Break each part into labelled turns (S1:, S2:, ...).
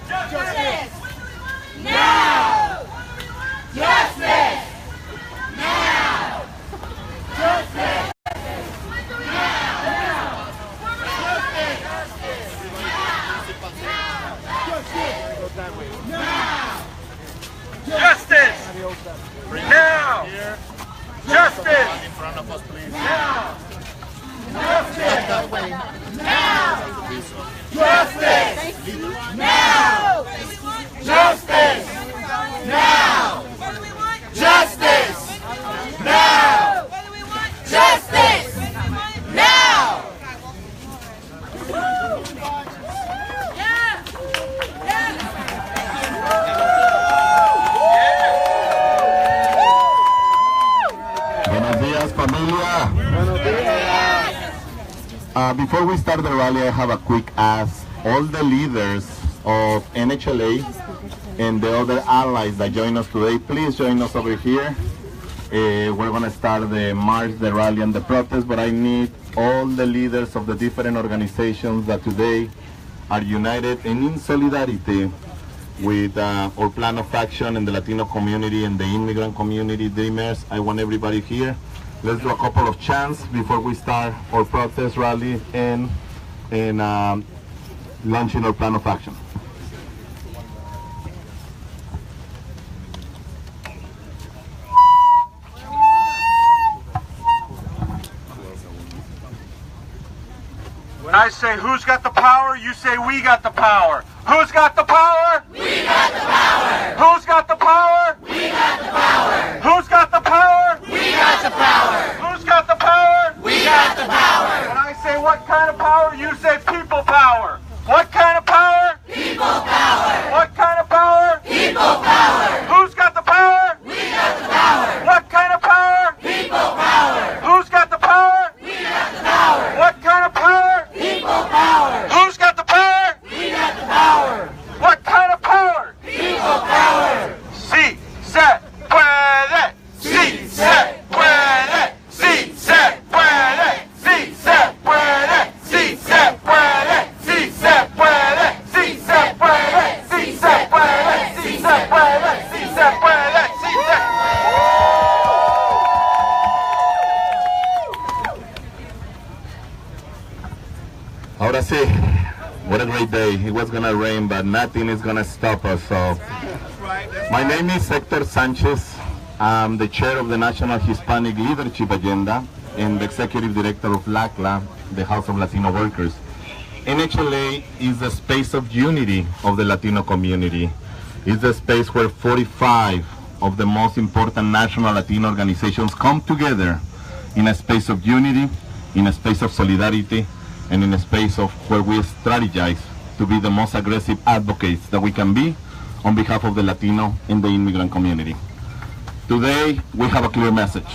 S1: Justice! Now! Justice! Now! Justice!
S2: Justice! Now! Justice!
S3: In front of us, please.
S2: Now!
S1: Justice! Now! Justice! Now! Justice! Now! Justice! Now! Justice! Now!
S4: Buenos días, familia. Before we start the rally, I have a quick ask. All the leaders of NHLA and the other allies that join us today, please join us over here. We're going to start the march, the rally, and the protest, but I need all the leaders of the different organizations that today are united and in solidarity with our plan of action in the Latino community and the immigrant community, Dreamers. I want everybody here. Let's do a couple of chants before we start our protest rally and launching our plan of action.
S2: When I say who's got the power, you say we got the power. Who's got the power?
S1: We got the power!
S2: Who's got the power?
S1: We got the power!
S2: Who's got the power?
S1: We got the power!
S2: Who's got the power?
S1: We got the power!
S2: When I say what kind of power, you say people power. What kind of power?
S1: People power!
S2: What kind of power?
S1: People power!
S2: Who's got the power?
S1: We got the power!
S2: What kind of power?
S1: People power!
S2: Who's got the power?
S1: We got the power!
S2: What kind of power?
S1: People power!
S2: Who's got the power?
S1: We got the power!
S2: What kind of power?
S1: People power!
S2: Sí se puede. Sí se puede. Sí se puede. Sí se puede. Sí se puede. Sí se puede. Sí se puede. Sí se puede. Sí se puede. Sí se puede. Sí se
S4: Ahora sí, what a great day. It was gonna rain, but nothing is gonna stop us. So, my name is Hector Sanchez. I'm the chair of the National Hispanic Leadership Agenda and the executive director of LACLA, the House of Latino Workers. NHLA is the space of unity of the Latino community. It's the space where 45 of the most important national Latino organizations come together in a space of unity, in a space of solidarity, and in a space of where we strategize to be the most aggressive advocates that we can be on behalf of the Latino and the immigrant community. Today, we have a clear message.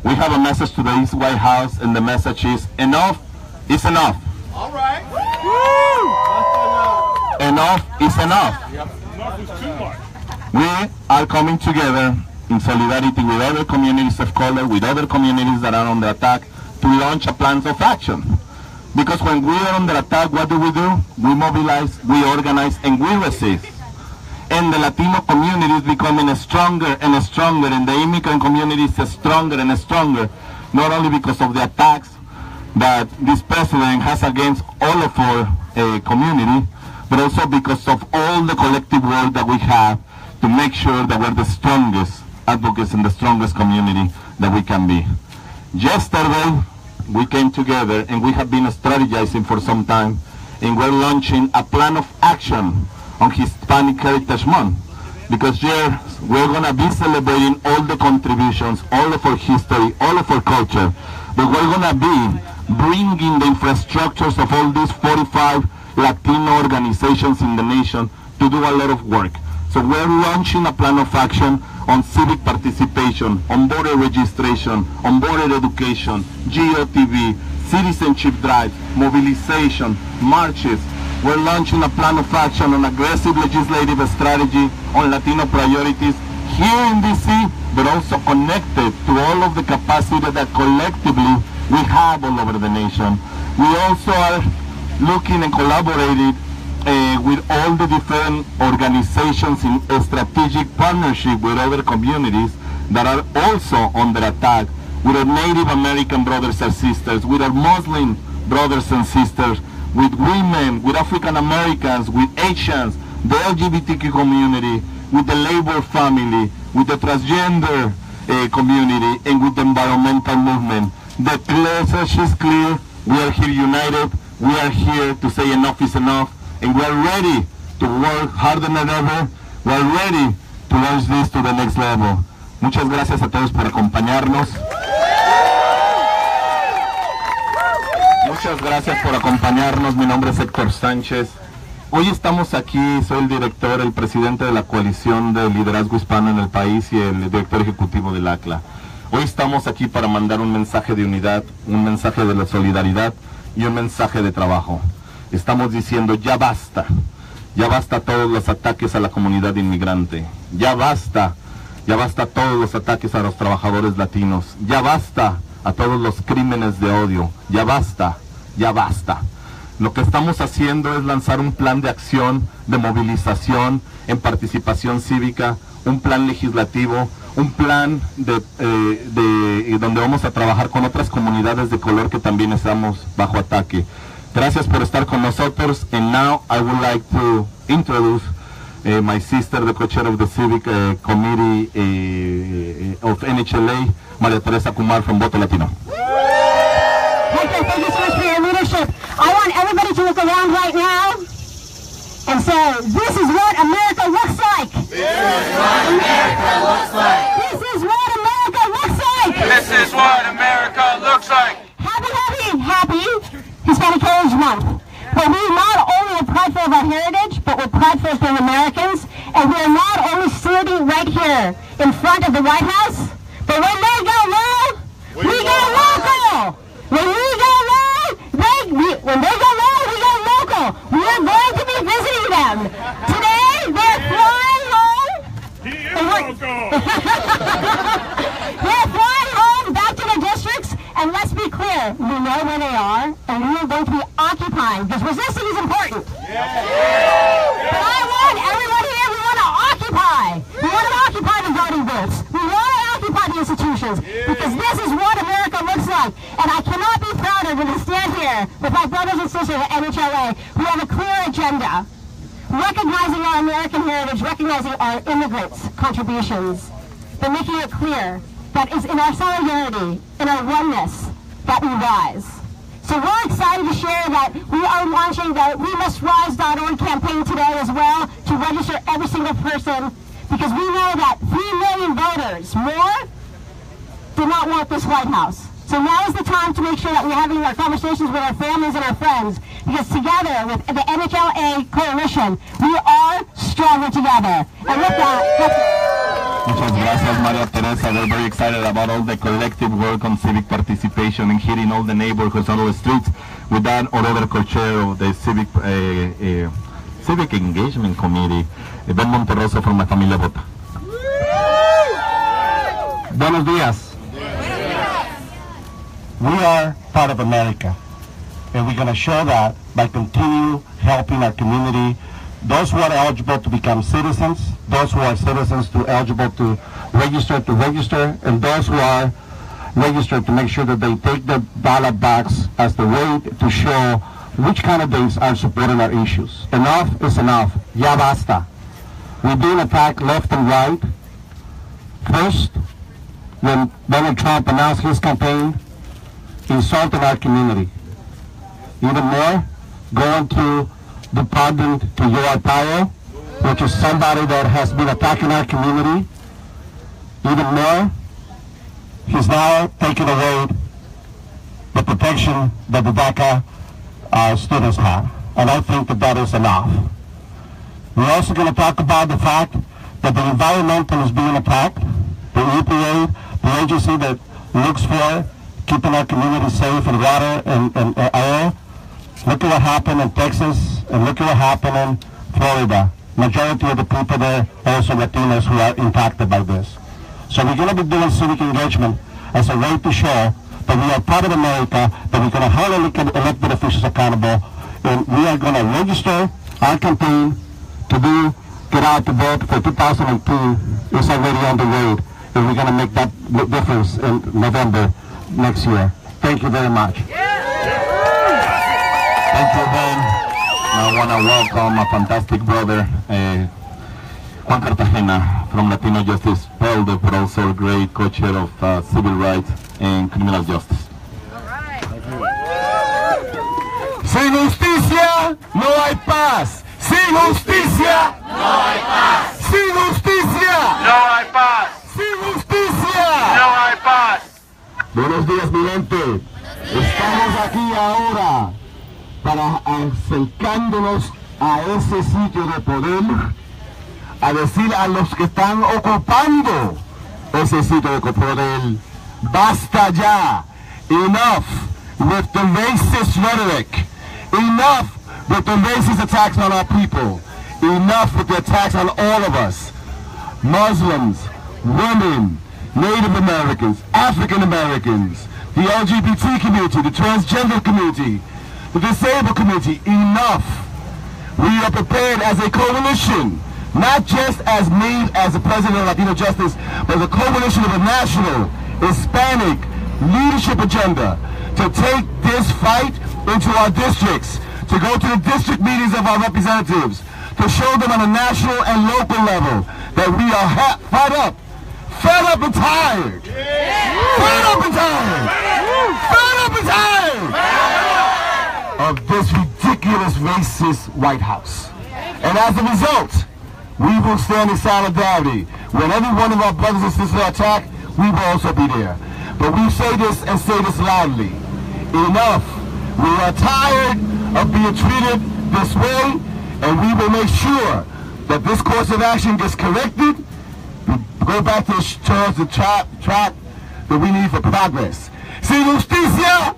S4: We have a message to the East White House, and the message is enough is enough.
S3: All right.
S4: Enough is enough.
S3: Enough is too much.
S4: We are coming together in solidarity with other communities of color, with other communities that are under attack, to launch a plan of action. Because when we are under attack, what do? We mobilize, we organize, and we resist. And the Latino community is becoming stronger and stronger, and the immigrant community is stronger and stronger, not only because of the attacks that this president has against all of our community, but also because of all the collective work that we have to make sure that we're the strongest advocates and the strongest community that we can be. Yesterday, we came together and we have been strategizing for some time, and we're launching a plan of action on Hispanic Heritage Month, because here we're going to be celebrating all the contributions, all of our history, all of our culture, but we're going to be bringing the infrastructures of all these 45 Latino organizations in the nation to do a lot of work. So we're launching a plan of action on civic participation, on voter registration, on voter education, GOTV, citizenship drive, mobilization, marches. We're launching a plan of action on aggressive legislative strategy on Latino priorities here in DC, but also connected to all of the capacity that collectively we have all over the nation. We also are looking and collaborated with all the different organizations in a strategic partnership with other communities that are also under attack, with our Native American brothers and sisters, with our Muslim brothers and sisters, with women, with African Americans, with Asians, the LGBTQ community, with the labor family, with the transgender community, and with the environmental movement. The message is clear. We are here united. We are here to say enough is enough, and we are ready to work harder than ever. We are ready to launch this to the next level. Muchas gracias a todos por acompañarnos. Muchas gracias por acompañarnos. Mi nombre es Héctor Sánchez. Hoy estamos aquí, soy el director, el presidente de la coalición de liderazgo hispano en el país y el director ejecutivo del ACLA. Hoy estamos aquí para mandar un mensaje de unidad, un mensaje de la solidaridad y un mensaje de trabajo. Estamos diciendo ya basta todos los ataques a la comunidad inmigrante, ya basta todos los ataques a los trabajadores latinos, ya basta a todos los crímenes de odio, ya basta. Lo que estamos haciendo es lanzar un plan de acción, de movilización, en participación cívica, un plan legislativo, un plan donde vamos a trabajar con otras comunidades de color que también estamos bajo ataque. Gracias por estar con nosotros. And now I would like to introduce my sister, the co-chair of the Civic Committee of NHLA, Maria Teresa Kumar from Voto Latino.
S5: Thank you so much for your leadership. I want everybody to look around right now and say, this is what America looks like.
S1: This is what America looks like.
S5: This is what America looks like.
S2: This is what America looks like.
S5: Happy Hispanic Heritage Month. Where we not only are prideful of our heritage, but we're prideful of being Americans, and we're not only sitting right here in front of the White House, but when they go low, we go local. When we go low, when they go low, we go local. We are going to be visiting them. Today, they're flying home.
S3: He is local.
S5: They're flying home back to their districts, and let's be clear, we know where they are, and we are going to be occupying, because resisting is important. But I want everyone here, we want to occupy. We want to occupy the voting booths. We want to occupy the institutions, because this is what America looks like. And I cannot be prouder than to stand here with my brothers and sisters at NHLA who have a clear agenda, recognizing our American heritage, recognizing our immigrants' contributions, but making it clear that is in our solidarity, in our oneness, that we rise. So we're excited to share that we are launching the WeMustRise.org campaign today as well to register every single person, because we know that 3 million voters more do not want this White House. So now is the time to make sure that we're having our conversations with our families and our friends, because together with the NHLA coalition, we are stronger together. And with that,
S4: Muchas gracias, Maria Teresa. We're very excited about all the collective work on civic participation and hitting all the neighborhoods, all the streets. With that, our other co-chair of the Civic Engagement Committee, Ben Monterroso from my familia Vota.
S6: Buenos días. We are part of America, and we're going to show that by continue helping our community, those who are eligible to become citizens, those who are citizens to eligible to register, and those who are registered to make sure that they take the ballot box as the way to show which candidates are supporting our issues. Enough is enough. Ya basta. We're being attacked left and right. First, when Donald Trump announced his campaign, insulting our community. Even more, going to departing to Joe Arpaio, which is somebody that has been attacking our community. Even more, he's now taking away the protection that the DACA students have. And I think that that is enough. We're also going to talk about the fact that the environmental is being attacked. The EPA, the agency that looks for keeping our community safe in water and air. Look at what happened in Texas, and look at what happened in Florida. Majority of the people there also Latinos who are impacted by this. So we're going to be doing civic engagement as a way to show that we are part of America, that we're going to hold elected officials accountable, And we are going to register our campaign to get out to vote for 2002. It's already on the road, and we're going to make that difference in November next year. Thank you very much.
S4: Thank you, Ben. I want to welcome a fantastic brother, Juan Cartagena from Latino Justice Pelder, but also a great co-chair of civil rights and criminal justice. Sin justicia no hay paz. Sin justicia
S2: No hay paz.
S4: sin justicia
S2: No hay paz.
S4: sin justicia.
S2: No hay paz.
S4: Buenos días, mi gente. Estamos aquí ahora para acercándonos a ese sitio de poder, a decir a los que están ocupando ese sitio de poder, basta ya. Enough with the racist rhetoric. Enough with the racist attacks on our people. Enough with the attacks on all of us. Muslims, women, Native Americans, African Americans, the LGBT community, the transgender community, the disabled community. Enough. We are prepared as a coalition, not just as me as the president of Latino Justice, but as a coalition of a national Hispanic leadership agenda to take this fight into our districts, to go to the district meetings of our representatives, to show them on a national and local level that we are fed up and tired. Fed up and tired. Fed up and tired of this ridiculous racist White House. And as a result, we will stand in solidarity. When every one of our brothers and sisters are attacked, we will also be there. But we say this and say this loudly. Enough. We are tired of being treated this way, and we will make sure that this course of action gets corrected. We go back towards the track that we need for progress. Sin justicia!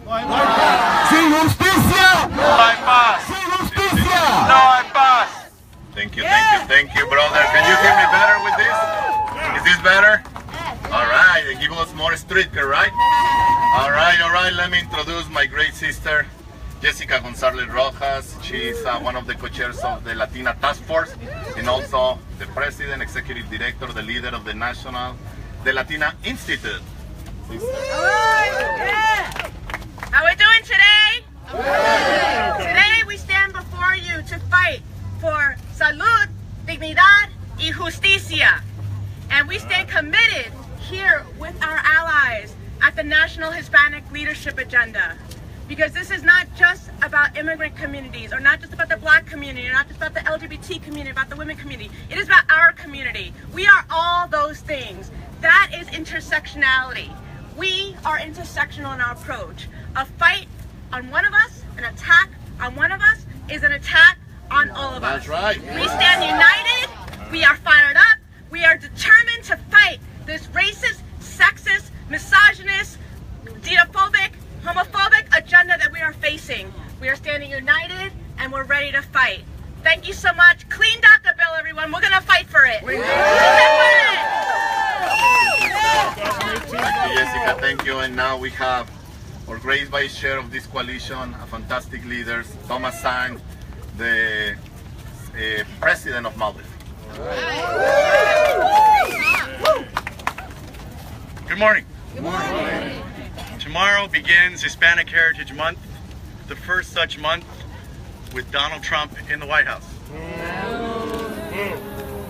S4: Sin justicia!
S2: No hay paz.
S4: Sin justicia!
S2: No hay paz.
S7: Thank you, brother. Can you hear me better with this? Is this better? All right, they give us more street, right? All right. Let me introduce my great sister, Jessica Gonzalez Rojas. She's one of the co-chairs of the Latina Task Force, and also the president, executive director, the leader of the Latina Institute.
S8: How we doing today? Today we stand before you to fight for salud, dignidad, y justicia. And we stay committed here with our allies at the National Hispanic Leadership Agenda. Because this is not just about immigrant communities, or not just about the Black community, or not just about the LGBT community, about the women community. It is about our community. We are all those things. That is intersectionality. We are intersectional in our approach. A fight on one of us, an attack on one of us, is an attack on all of us.
S7: That's right.
S8: We stand united. We are fired up. We are determined to fight this racist, sexist, misogynist, xenophobic, homophobic agenda that we are facing. We are standing united and we're ready to fight. Thank you so much. Clean DACA bill, everyone. We're going to fight for it.
S7: Thank you, Jessica. Thank you. And now we have our great vice chair of this coalition, a fantastic leader, Thomas Sang, the president of Maldives.
S3: Good morning. Good morning. Tomorrow begins Hispanic Heritage Month, the first such month with Donald Trump in the White House.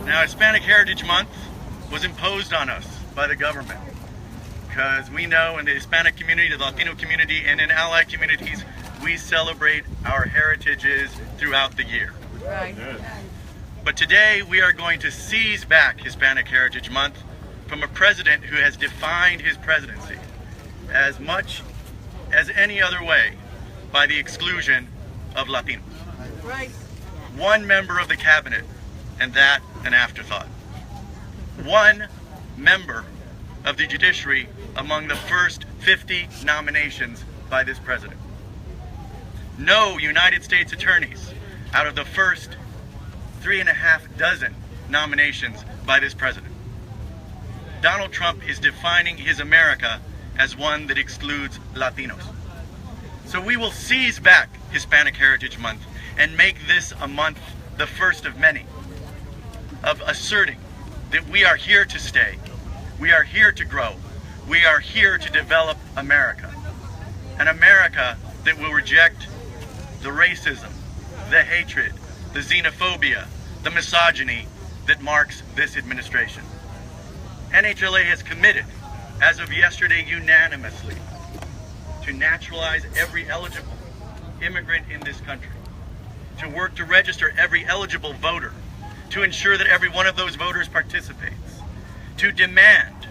S3: Now, Hispanic Heritage Month was imposed on us by the government because we know in the Hispanic community, the Latino community, and in allied communities, we celebrate our heritages throughout the year. But today we are going to seize back Hispanic Heritage Month from a president who has defined his presidency as much as any other way by the exclusion of Latinos. One member of the cabinet, and that an afterthought. One member of the judiciary among the first 50 nominations by this president. No United States attorneys out of the first 3.5 dozen nominations by this president. Donald Trump is defining his America as one that excludes Latinos. So So we will seize back Hispanic Heritage Month and make this a month, the first of many, of asserting that we are here to stay, we are here to grow, we are here to develop America. An America that will reject the racism, the hatred, the xenophobia, the misogyny that marks this administration. NHLA has committed, as of yesterday unanimously, to naturalize every eligible immigrant in this country, to work to register every eligible voter, to ensure that every one of those voters participates, to demand,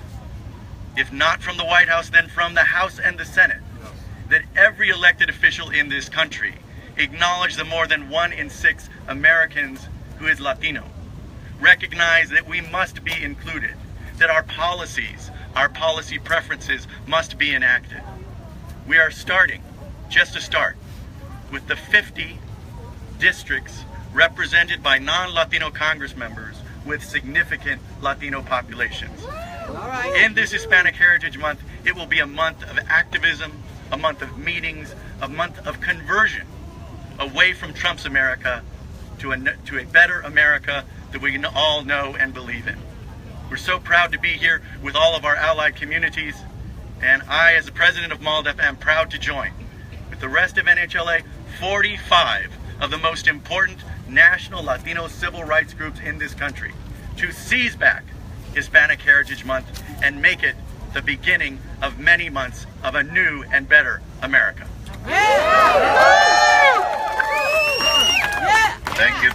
S3: if not from the White House, then from the House and the Senate, that every elected official in this country acknowledge the more than 1 in 6 Americans who is Latino, recognize that we must be included, that our policies, our policy preferences must be enacted. We are starting, just to start, with the 50 districts represented by non-Latino Congress members with significant Latino populations. In this Hispanic Heritage Month, it will be a month of activism, a month of meetings, a month of conversion away from Trump's America to a better America that we can all know and believe in. We're so proud to be here with all of our allied communities, and I, as the president of MALDEF, am proud to join with the rest of NHLA 45 of the most important national Latino civil rights groups in this country to seize back Hispanic Heritage Month and make it the beginning of many months of a new and better America.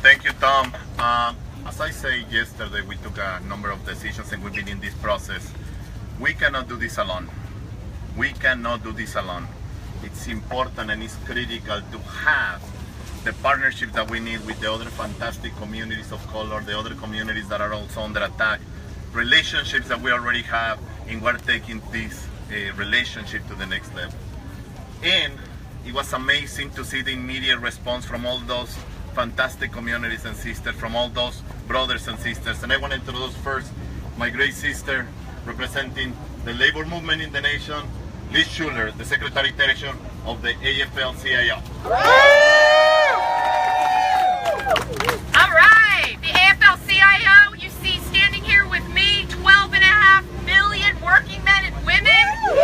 S7: Thank you, Tom. As I said yesterday, we took a number of decisions and we've been in this process. We cannot do this alone. We cannot do this alone. It's important and it's critical to have the partnership that we need with the other fantastic communities of color, the other communities that are also under attack, relationships that we already have, and we're taking this relationship to the next level. And it was amazing to see the immediate response from all those fantastic communities and sisters, from all those brothers and sisters. And I want to introduce first my great sister representing the labor movement in the nation, Liz Schuler, the Secretary-Treasurer of the AFL-CIO.
S8: All right, the AFL-CIO, you see standing here with me, 12.5 million working men and women, 57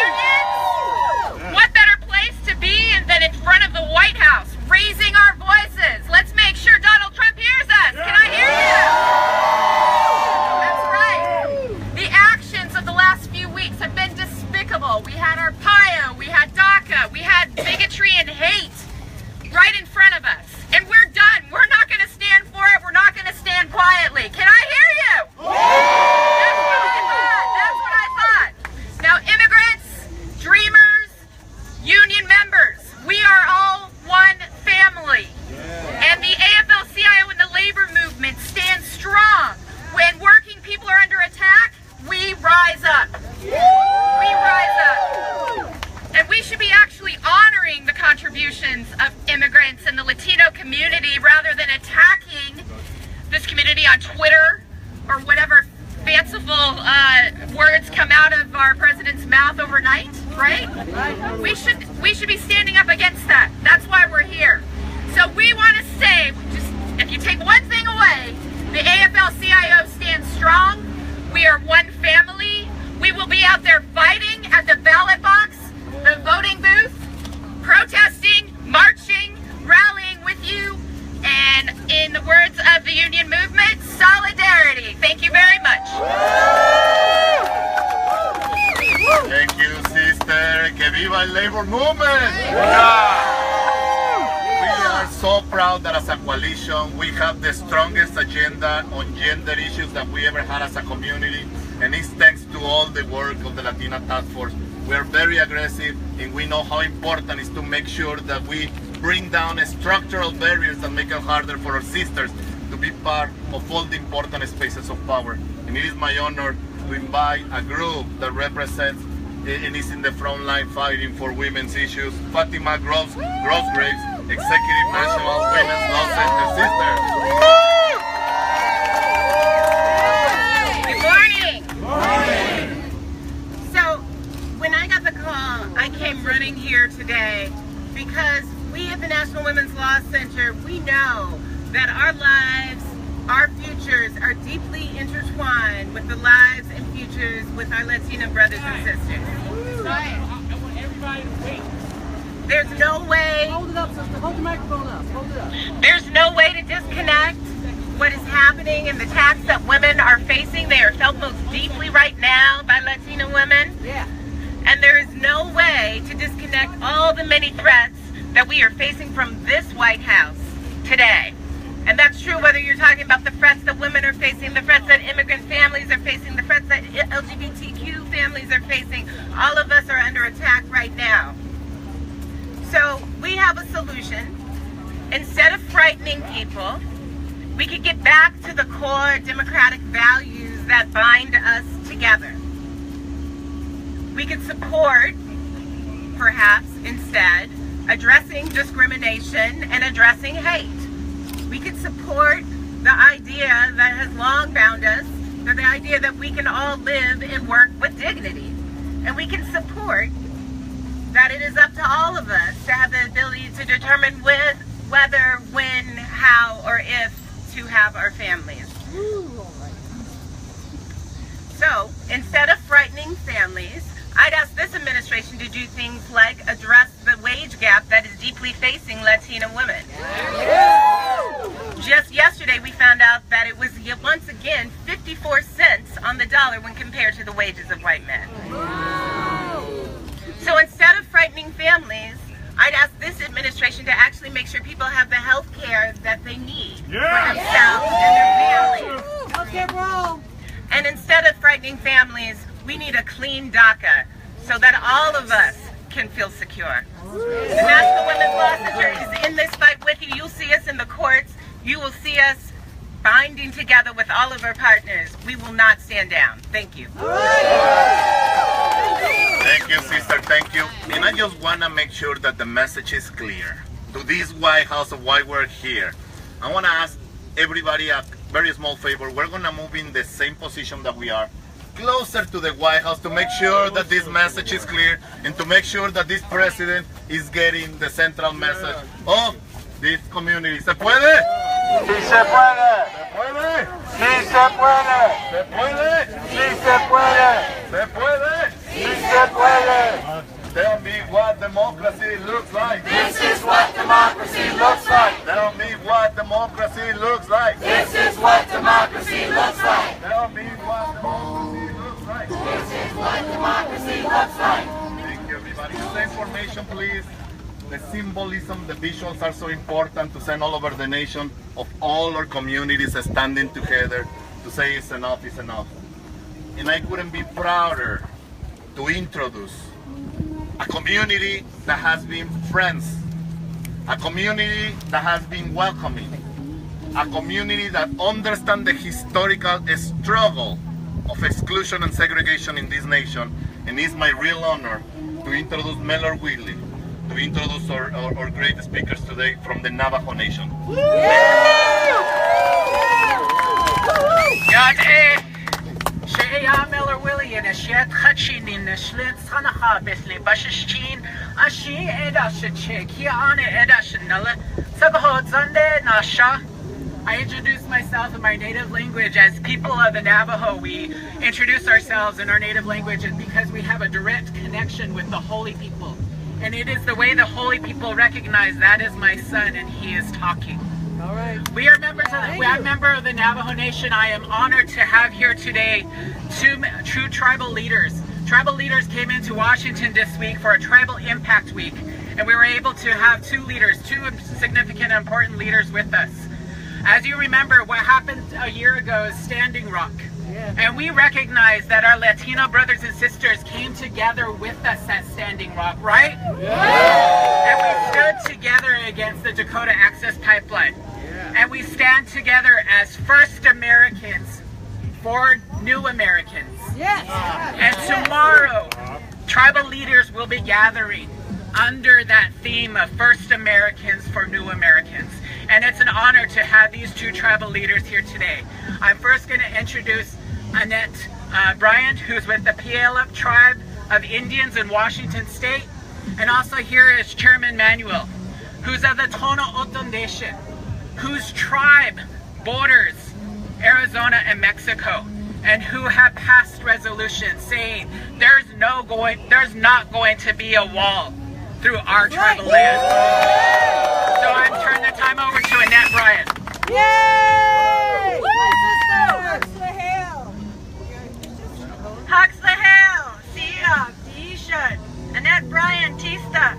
S8: unions. What better place to be than in front of the White House, raising our voices. Let's make sure Donald Trump hears us. Can I hear you? That's right. The actions of the last few weeks have been despicable. We had Arpaio, we had DACA, we had bigotry and hate right in front of us. And we're done. We're not going to stand for it. We're not going to stand quietly. Can I hear you? That's what I thought. That's what I thought. Now, immigrants, dreamers, union members, we are all one family. And the AFL-CIO and the labor movement stand strong. When working people are under attack, we rise up. We rise up. And we should be actually honoring the contributions of immigrants and the Latino community rather than attacking this community on Twitter or whatever fanciful words come out of our president's mouth overnight, right? We should be standing up against that. That's why we're here. So we want to say, just if you take one thing away, the AFL-CIO stands strong. We are one family. We will be out there fighting at the ballot box, the voting booth, protesting, marching, rallying with you, and in the words of the union movement, solidarity. Thank you very much.
S7: Thank you, sister. Que viva el labor movement! We are so proud that as a coalition, we have the strongest agenda on gender issues that we ever had as a community, and it's thanks to all the work of the Latina Task Force. We are very aggressive, and we know how important it is to make sure that we bring down structural barriers that make it harder for our sisters to be part of all the important spaces of power. And it is my honor to invite a group that represents and is in the front line fighting for women's issues. Fatima Grosgraves, Executive National Women's Law Center. Sister.
S8: Good morning. Good morning. So, when I got the call, I came running here together, we know that our lives, our futures are deeply intertwined with the lives and futures with our Latino brothers and sisters.
S1: I want everybody to wait.
S8: There's no way.
S1: Hold it up, sister. Hold the microphone up. Hold it up.
S8: There's no way to disconnect what is happening and the attacks that women are facing. They are felt most deeply right now by Latino women.
S1: Yeah.
S8: And there is no way to disconnect all the many threats that we are facing from this White House today. And that's true whether you're talking about the threats that women are facing, the threats that immigrant families are facing, the threats that LGBTQ families are facing. All of us are under attack right now. So we have a solution. Instead of frightening people, we could get back to the core democratic values that bind us together. We could support, perhaps instead, addressing discrimination and addressing hate. We could support the idea that has long bound us, the idea that we can all live and work with dignity. And we can support that it is up to all of us to have the ability to determine whether, when, how, or if to have our families. So, instead of frightening families, I'd ask this administration to do things like address the wage gap that is deeply facing Latino women. Just yesterday we found out that it was once again 54 cents on the dollar when compared to the wages of white men. So instead of frightening families, I'd ask this administration to actually make sure people have the health care that they need for themselves and their families.
S1: Okay,
S8: And instead of frightening families, we need a clean DACA so that all of us can feel secure. The National Women's Law Center is in this fight with you. You'll see us in the courts. You will see us binding together with all of our partners. We will not stand down. Thank you.
S7: Thank you, sister. Thank you. And I just want to make sure that the message is clear to this White House of why we're here. I want to ask everybody a very small favor. We're going to move in the same position that we are, closer to the White House, to make sure that this message is clear and to make sure that this president is getting the central message of this community. ¿Se puede?
S2: Sí se puede.
S7: ¿Se puede?
S2: Sí se puede.
S7: ¿Se puede?
S2: Sí se puede.
S7: ¿Se puede?
S2: Sí se puede.
S7: Tell me what democracy looks like.
S1: This is what democracy looks like.
S7: Tell me what democracy looks like.
S1: This is what democracy looks like.
S7: Tell me what democracy looks like.
S1: This is what democracy looks like.
S7: Thank you, everybody. The information, please. The symbolism, the visuals are so important to send all over the nation of all our communities standing together to say it's enough, it's enough. And I couldn't be prouder to introduce a community that has been friends, a community that has been welcoming, a community that understands the historical struggle of exclusion and segregation in this nation. And it's my real honor to introduce Mellor Whitley, to introduce our great speakers today from the Navajo Nation.
S9: Sheya Mellor Willie and a shed hutchin in the slits hanaha besle bashichin, a she edash chick, he on it edash nulla, Sabaho Sunday Nasha. I introduce myself in my native language. As people of the Navajo, we introduce ourselves in our native language because we have a direct connection with the holy people. And it is the way the holy people recognize that is my son and he is talking.
S1: All right.
S9: We are members of I'm a member of the Navajo Nation. I am honored to have here today two true tribal leaders. Tribal leaders came into Washington this week for a Tribal Impact Week, and we were able to have two significant and important leaders with us. As you remember, what happened a year ago is Standing Rock. And we recognize that our Latino brothers and sisters came together with us at Standing Rock, right? And we stood together against the Dakota Access Pipeline. And we stand together as First Americans for New Americans. And tomorrow, tribal leaders will be gathering under that theme of First Americans for New Americans. And it's an honor to have these two tribal leaders here today. I'm first going to introduce Annette Bryant, who's with the Puyallup Tribe of Indians in Washington State. And also here is Chairman Manuel. who's of the Tono Oto Nation, whose tribe borders Arizona and Mexico, and who have passed resolutions saying there's not going to be a wall through our tribal land. So I turn the time over to Annette Bryan.
S8: Yay! Huxley Hill! Huxley Hill! Sia, Tisha, Annette Bryan, Tista.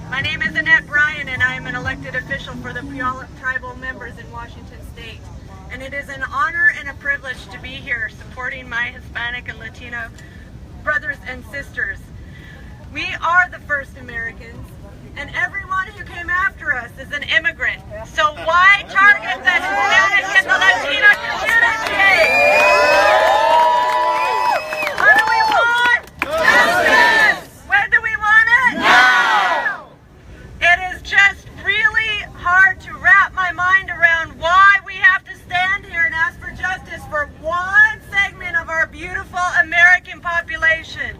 S8: My name is Annette Bryan and I am an elected official for the Puyallup tribal members in Washington State. And it is an honor and a privilege to be here supporting my Hispanic and Latino brothers and sisters. We are the first Americans, and everyone who came after us is an immigrant. So why target the Hispanic and the Latino community? What do we want? Justice! When do we want it? Now! It is just really hard to wrap my mind around why we have to stand here and ask for justice for one segment of our beautiful American population.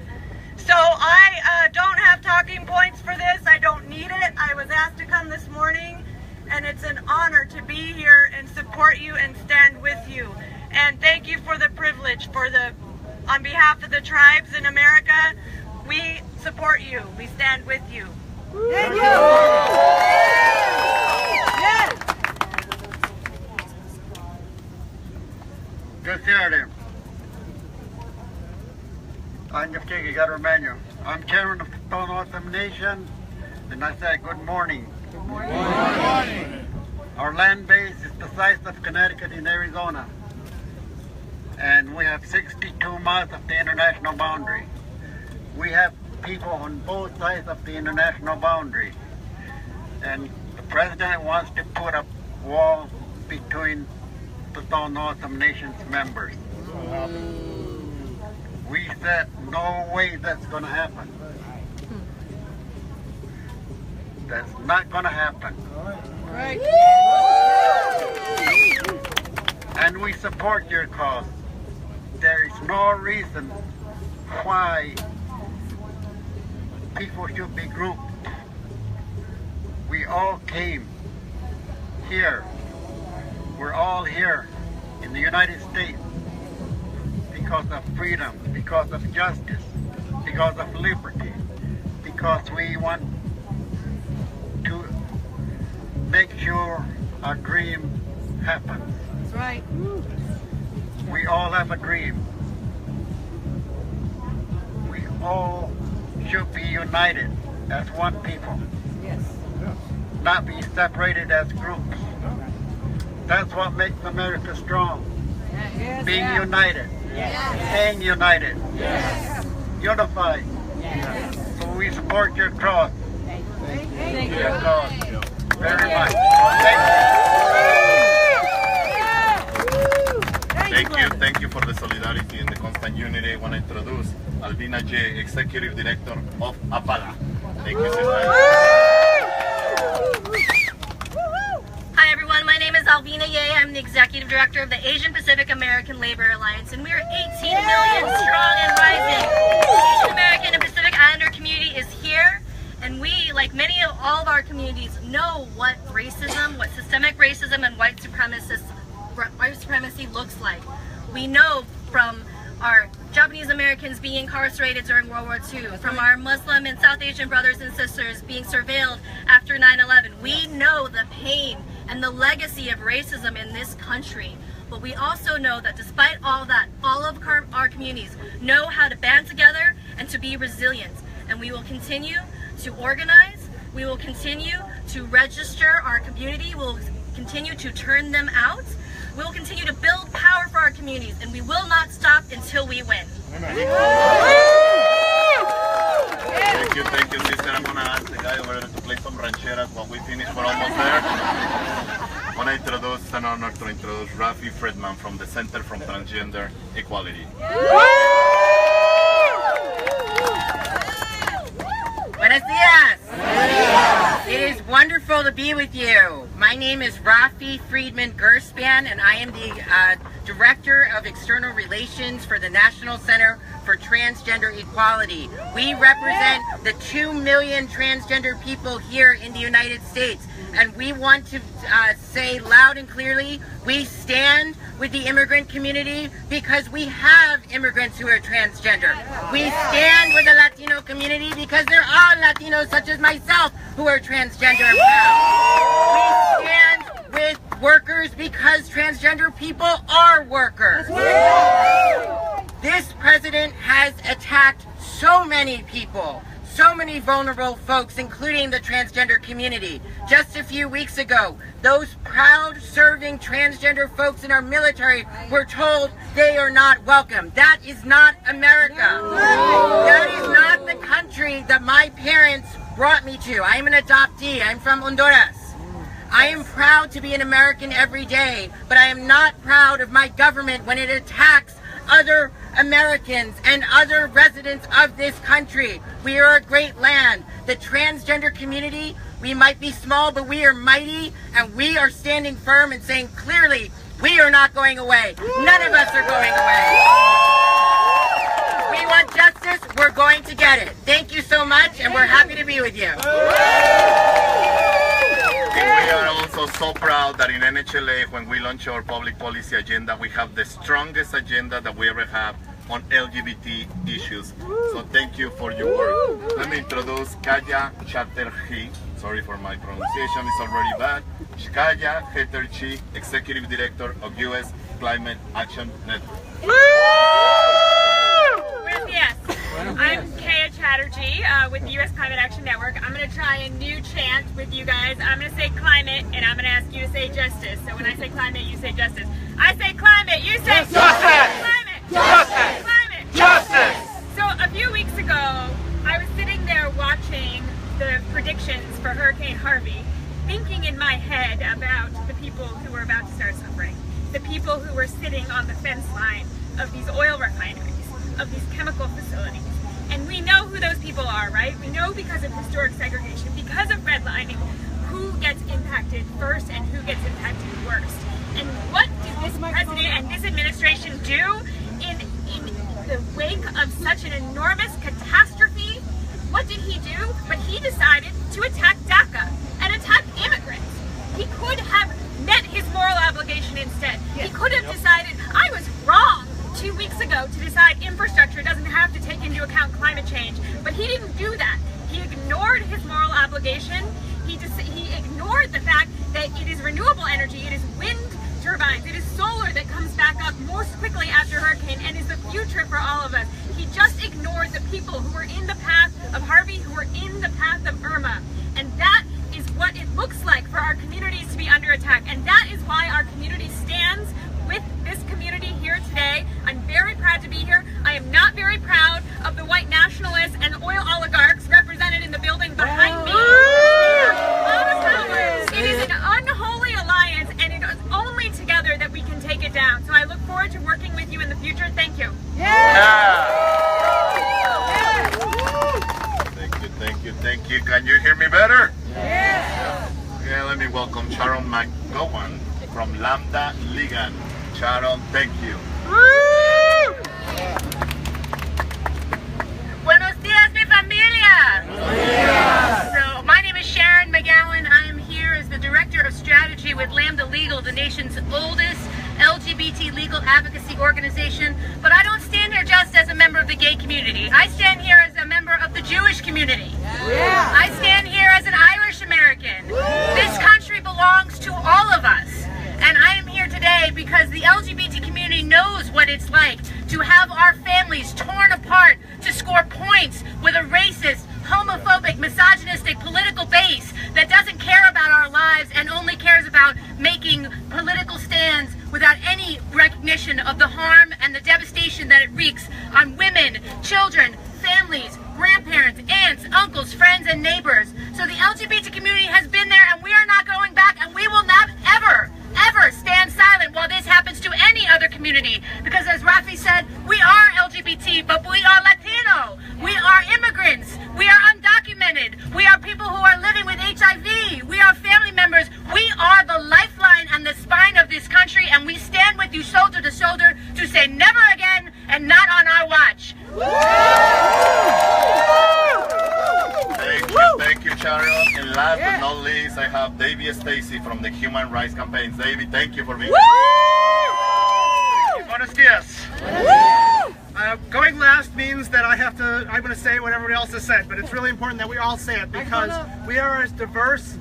S8: So I don't have talking points for this. I don't need it. I was asked to come this morning, and it's an honor to be here and support you and stand with you. And thank you for the privilege. On behalf of the tribes in America, we support you. We stand with you. Thank you.
S10: Good Saturday. I'm I'm chairman of the Tono Oto Nation, and I say good morning. Good morning. Good morning. Our land base is the size of Connecticut and Arizona, and we have 62 miles of the international boundary. We have people on both sides of the international boundary, and the president wants to put a wall between the Tono Oto Nation's members. We said, no way that's going to happen. That's not going to happen. Right. And we support your cause. There is no reason why people should be grouped. We all came here. We're all here in the United States because of freedom, because of justice, because of liberty, because we want to make sure our dream happens. That's right. We all have a dream. We all should be united as one people. Yes. Not be separated as groups. That's what makes America strong. Yes. Being united. Yes. Staying united. Yes. Unified. Yes. So we support your cause. Thank you. Your cause very much.
S7: Thank you for the solidarity and the constant unity. I want to introduce Albina J, Executive Director of APALA. Thank you, sister.
S11: Hi everyone, my name is Albina Ye. I'm the Executive Director of the Asian Pacific American Labor Alliance, and we are 18 million strong and rising. The Asian American and Pacific Islander community is here, and we, like many of all of our communities, know what racism, what systemic racism and white supremacy looks like. We know from our Japanese Americans being incarcerated during World War II, from our Muslim and South Asian brothers and sisters being surveilled after 9/11. We know the pain and the legacy of racism in this country. But we also know that despite all that, all of our communities know how to band together and to be resilient. And we will continue to organize, we will continue to register our community, we'll continue to turn them out, we will continue to build power for our communities, and we will not stop until we win.
S7: Thank you, sister. I'm going to ask the guy over there to play some rancheras while we finish. We're almost there. I want to introduce, it's an honor to introduce Rafi Friedman from the Center for Transgender Equality.
S8: Buenos dias. It is wonderful
S12: wonderful to be with you. My name is Rafi Friedman Gerspan, and I am the Director of External Relations for the National Center for Transgender Equality. We represent the 2 million transgender people here in the United States, and we want to say loud and clearly, we stand with the immigrant community because we have immigrants who are transgender. We stand with the Latino community because there are Latinos such as myself who are transgender and proud. We stand with workers because transgender people are workers. This president has attacked so many people, so many vulnerable folks, including the transgender community. Just a few weeks ago, those proud serving transgender folks in our military were told they are not welcome. That is not America. That is not the country that my parents brought me to. I am an adoptee. I'm from Honduras. I am proud to be an American every day, but I am not proud of my government when it attacks other Americans and other residents of this country. We are a great land. The transgender community, we might be small, but we are mighty, and we are standing firm and saying clearly, we are not going away. None of us are going away. We want justice, we're going to get it. Thank you so much, and we're happy to be with you.
S7: We are also so proud that in NHLA, when we launch our public policy agenda, we have the strongest agenda that we ever have on LGBT issues. So thank you for your work. Let me introduce Kaya Chatterjee. Sorry for my pronunciation, it's already bad. Kaya Chatterjee, Executive Director of U.S. Climate Action Network.
S13: Yes, I'm Kaya Chatterjee with the U.S. Climate Action Network. I'm going to try a new chant with you guys. I'm going to say climate, and I'm going to ask you to say justice. So when I say climate, you say justice. I say climate, you say
S2: justice.
S13: Climate.
S2: Justice.
S13: Climate.
S2: Justice.
S13: So a few weeks ago, I was sitting there watching the predictions for Hurricane Harvey, thinking in my head about the people who were about to start suffering, the people who were sitting on the fence line of these oil refineries, of these chemical facilities. And we know who those people are, right? We know because of historic segregation, because of redlining, who gets impacted first and who gets impacted worst. And what did this president and this administration do in the wake of such an enormous catastrophe? What did he do? But he decided to attack DACA and attack immigrants. He could have met his moral obligation instead. He could have decided, I was wrong 2 weeks ago to decide infrastructure doesn't have to take into account climate change, but he didn't do that. He ignored his moral obligation. He ignored the fact that it is renewable energy, it is wind turbines, it is solar that comes back up most quickly after hurricane and is the future for all of us. He just ignored the people who were in the path of Harvey, who were in the path of Irma. And that is what it looks like for our communities to be under attack. And that is why our community stands with this community here today. I'm very proud to be here. I am not very proud of the white nationalists and oil oligarchs represented in the building behind me. It is an unholy alliance, and it is only together that we can take it down. So I look forward to working with you in the future. Thank you.
S7: Thank you. Can you hear me better? Yeah. Yeah, let me welcome Sharon McGowan from Lambda Ligan. Sharon, thank you.
S12: Buenos dias, mi familia! So, my name is Sharon McGowan. I am here as the Director of Strategy with Lambda Legal, the nation's oldest LGBT legal advocacy organization. But I don't stand here just as a member of the gay community. I stand here as a member of the Jewish community. I stand here as an Irish American. This country belongs to all of us. And I am here today because the LGBT community knows what it's like to have our families torn apart to score points with a racist, homophobic, misogynistic political base that doesn't care about our lives and only cares about making political stands without any recognition of the harm and the devastation that it wreaks on women, children, families, grandparents, aunts, uncles, friends, and neighbors. So the LGBT community has been there, and we are not going back, and we will not ever stand silent while this happens to any other community. Because as Rafi said, we are LGBT, but we are Latino. We are immigrants. We are undocumented. We are people who are living with HIV. We are
S7: advocacy from the human rights campaigns. David, thank you for being
S14: here.
S15: Buenos dias. Going last means that I'm going to say what everybody else has said, but it's really important that we all say it because we are as diverse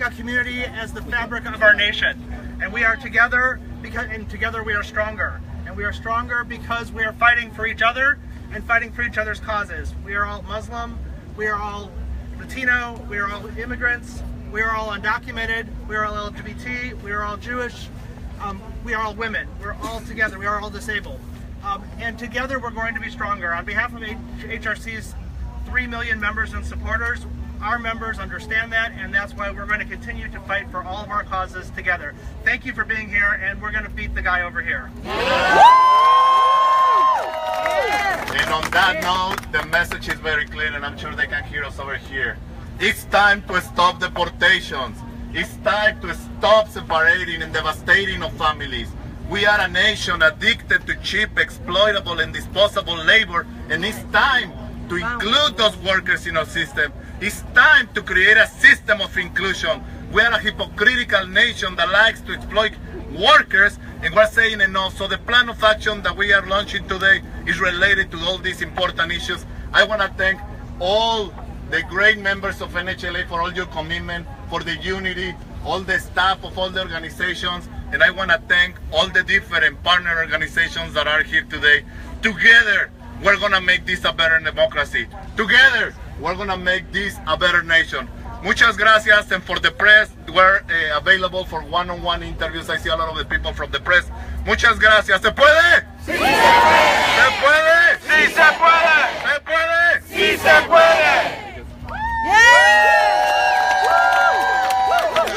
S15: a community as the fabric of our nation. And we are together, and together we are stronger. And we are stronger because we are fighting for each other and fighting for each other's causes. We are all Muslim, we are all Latino, we are all immigrants, we are all undocumented, we are all LGBT, we are all Jewish, we are all women. We're all together, we are all disabled. And together we're going to be stronger. On behalf of HRC's 3 million members and supporters, our members understand that, and that's why we're going to continue to fight for all of our causes together. Thank you for being here, and we're going to beat the guy over here.
S7: And on that note, the message is very clear, and I'm sure they can hear us over here. It's time to stop deportations. It's time to stop separating and devastating of families. We are a nation addicted to cheap, exploitable, and disposable labor, and it's time to include those workers in our system. It's time to create a system of inclusion. We are a hypocritical nation that likes to exploit workers, and we're saying enough. So the plan of action that we are launching today is related to all these important issues. I want to thank all the great members of NHLA for all your commitment, for the unity, all the staff of all the organizations, and I want to thank all the different partner organizations that are here today. Together, we're going to make this a better democracy. Together, we're going to make this a better nation. Muchas gracias, and for the press, we're available for one-on-one interviews. I see a lot of the people from the press. Muchas gracias. ¿Se puede?
S2: ¡Sí se puede!
S7: ¿Se puede?
S2: ¡Sí se puede!
S7: ¿Se puede?
S2: ¡Sí se puede!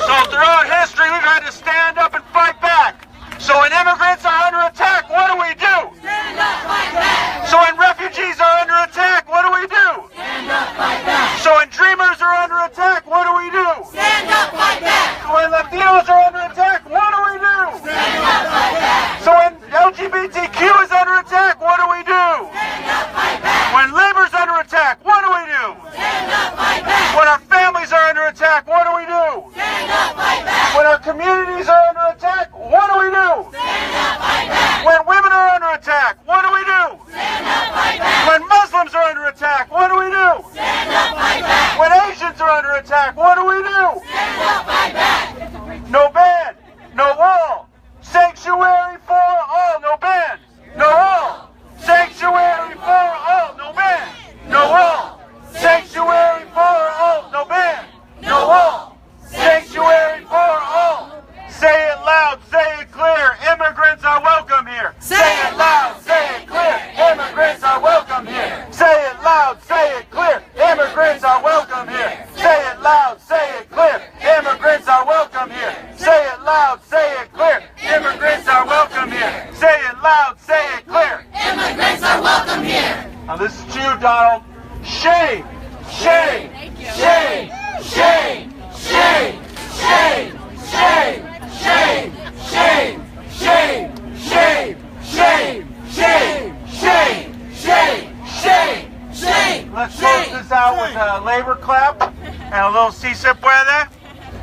S2: So throughout history, we've had to stand up and fight back. So when immigrants are under attack, what do we do?
S1: Stand up, fight back.
S2: So when refugees are under attack, what do we do?
S1: Stand up, fight back.
S2: So when dreamers are under attack, what do we do?
S1: Stand up, fight back.
S2: So when Latinos are under attack, what do we do?
S1: Stand up, fight back.
S2: So when LGBTQ is under attack, what do we do?
S1: Stand up, fight back.
S2: When labor's under attack, what do we do?
S1: Stand up, fight back.
S2: When our families are under attack, what do we do?
S1: Stand up, fight back.
S2: When our communities are under attack, what do we do?
S1: Stand up, fight back.
S2: When women are under attack, what do we do?
S1: Stand up, fight back.
S2: When Muslims are under attack, what do we do?
S1: Stand up, fight back.
S2: When Asians are under attack, what do we do?
S1: Stand up, fight back.
S2: No ban, no wall, sanctuary for all, no ban, no wall, sanctuary for all, no ban, no wall, sanctuary for all, no ban, no wall, sanctuary for all. Say it loud, say it clear, immigrants are welcome here. Say it loud, say it clear, immigrants are welcome here. Say it loud, say it clear, immigrants are welcome here. Say it loud, say it clear, immigrants are welcome here. Say it loud, say it clear, immigrants are welcome here. Say it loud, say it clear,
S1: immigrants are welcome here.
S2: Now this is to you, Donald. Shame, shame, shame, shame, shame, shame, shame. Shame, shame, shame, shame, shame, shame, shame, shame, shame, shame. Let's close this out with a labor clap and a little si se puede.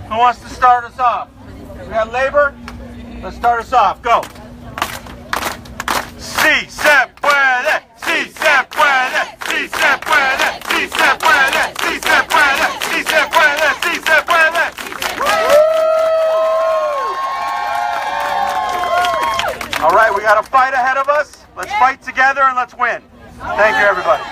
S2: Who wants to start us off? We got labor? Let's start us off. Go. Si se puede, si se puede, si se puede, si se puede, si se puede, si se puede, si se puede. All right, we got a fight ahead of us. Let's fight together and let's win. Thank you, everybody.